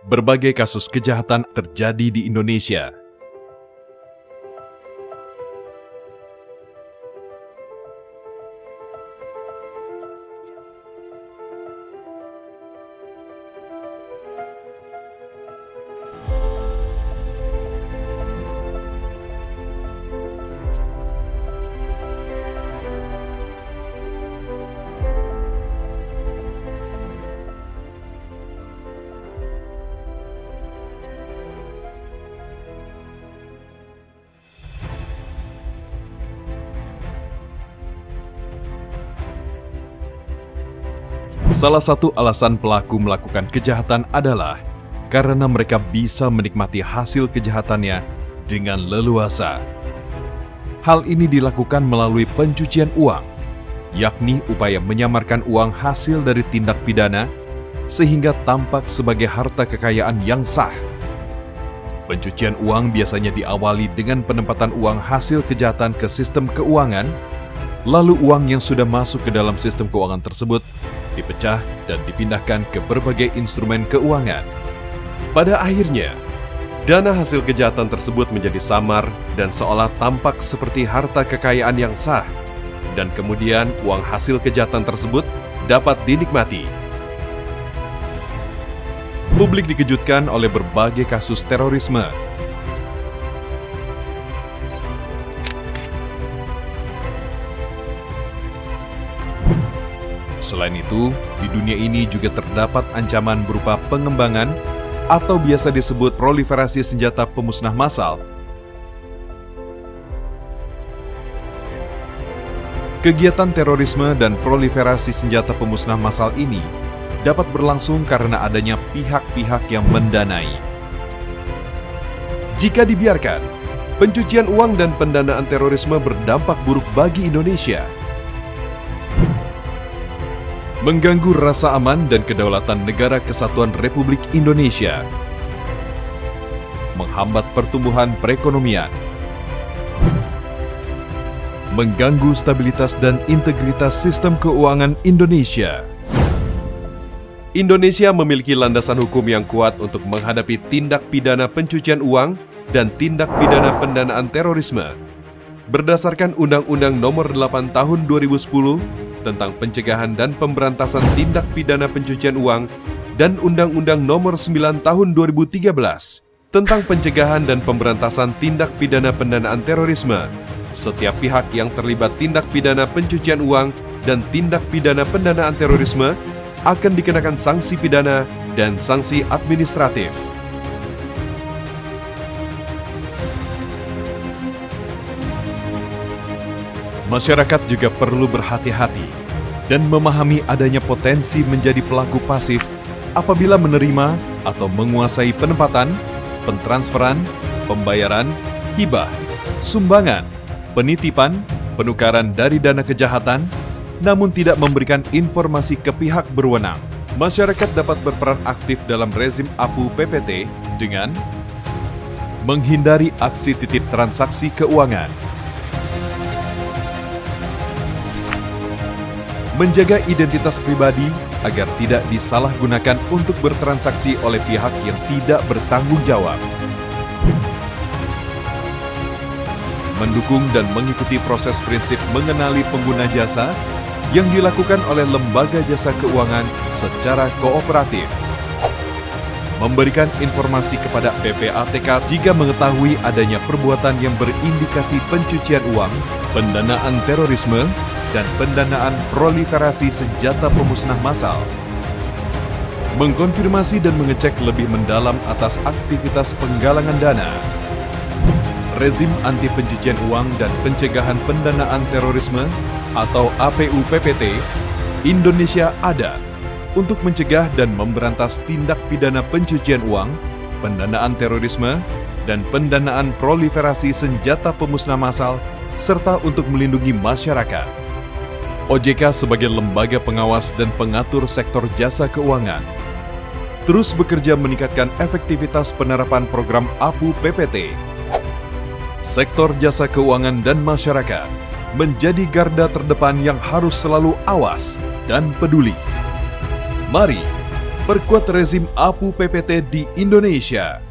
Berbagai kasus kejahatan terjadi di Indonesia. Salah satu alasan pelaku melakukan kejahatan adalah karena mereka bisa menikmati hasil kejahatannya dengan leluasa. Hal ini dilakukan melalui pencucian uang, yakni upaya menyamarkan uang hasil dari tindak pidana sehingga tampak sebagai harta kekayaan yang sah. Pencucian uang biasanya diawali dengan penempatan uang hasil kejahatan ke sistem keuangan, lalu uang yang sudah masuk ke dalam sistem keuangan tersebut dipecah dan dipindahkan ke berbagai instrumen keuangan. Pada akhirnya, dana hasil kejahatan tersebut menjadi samar dan seolah tampak seperti harta kekayaan yang sah, dan kemudian uang hasil kejahatan tersebut dapat dinikmati. Publik dikejutkan oleh berbagai kasus terorisme. Selain itu, di dunia ini juga terdapat ancaman berupa pengembangan atau biasa disebut proliferasi senjata pemusnah massal. Kegiatan terorisme dan proliferasi senjata pemusnah massal ini dapat berlangsung karena adanya pihak-pihak yang mendanai. Jika dibiarkan, pencucian uang dan pendanaan terorisme berdampak buruk bagi Indonesia, mengganggu rasa aman dan kedaulatan Negara Kesatuan Republik Indonesia, menghambat pertumbuhan perekonomian, mengganggu stabilitas dan integritas sistem keuangan Indonesia. Indonesia memiliki landasan hukum yang kuat untuk menghadapi tindak pidana pencucian uang dan tindak pidana pendanaan terorisme. Berdasarkan Undang-Undang Nomor 8 Tahun 2010 tentang pencegahan dan pemberantasan tindak pidana pencucian uang dan Undang-Undang Nomor 9 Tahun 2013 tentang pencegahan dan pemberantasan tindak pidana pendanaan terorisme, setiap pihak yang terlibat tindak pidana pencucian uang dan tindak pidana pendanaan terorisme akan dikenakan sanksi pidana dan sanksi administratif. Masyarakat juga perlu berhati-hati dan memahami adanya potensi menjadi pelaku pasif apabila menerima atau menguasai penempatan, pentransferan, pembayaran, hibah, sumbangan, penitipan, penukaran dari dana kejahatan, namun tidak memberikan informasi ke pihak berwenang. Masyarakat dapat berperan aktif dalam rezim APU PPT dengan menghindari aksi titip transaksi keuangan, menjaga identitas pribadi agar tidak disalahgunakan untuk bertransaksi oleh pihak yang tidak bertanggung jawab, mendukung dan mengikuti proses prinsip mengenali pengguna jasa yang dilakukan oleh lembaga jasa keuangan secara kooperatif, memberikan informasi kepada PPATK jika mengetahui adanya perbuatan yang berindikasi pencucian uang, pendanaan terorisme, dan pendanaan proliferasi senjata pemusnah massal, mengkonfirmasi dan mengecek lebih mendalam atas aktivitas penggalangan dana. Rezim anti pencucian uang dan pencegahan pendanaan terorisme atau APU PPT Indonesia ada untuk mencegah dan memberantas tindak pidana pencucian uang, pendanaan terorisme, dan pendanaan proliferasi senjata pemusnah massal, serta untuk melindungi masyarakat. OJK sebagai lembaga pengawas dan pengatur sektor jasa keuangan terus bekerja meningkatkan efektivitas penerapan program APU PPT. Sektor jasa keuangan dan masyarakat menjadi garda terdepan yang harus selalu awas dan peduli. Mari Perkuat rezim APU PPT di Indonesia.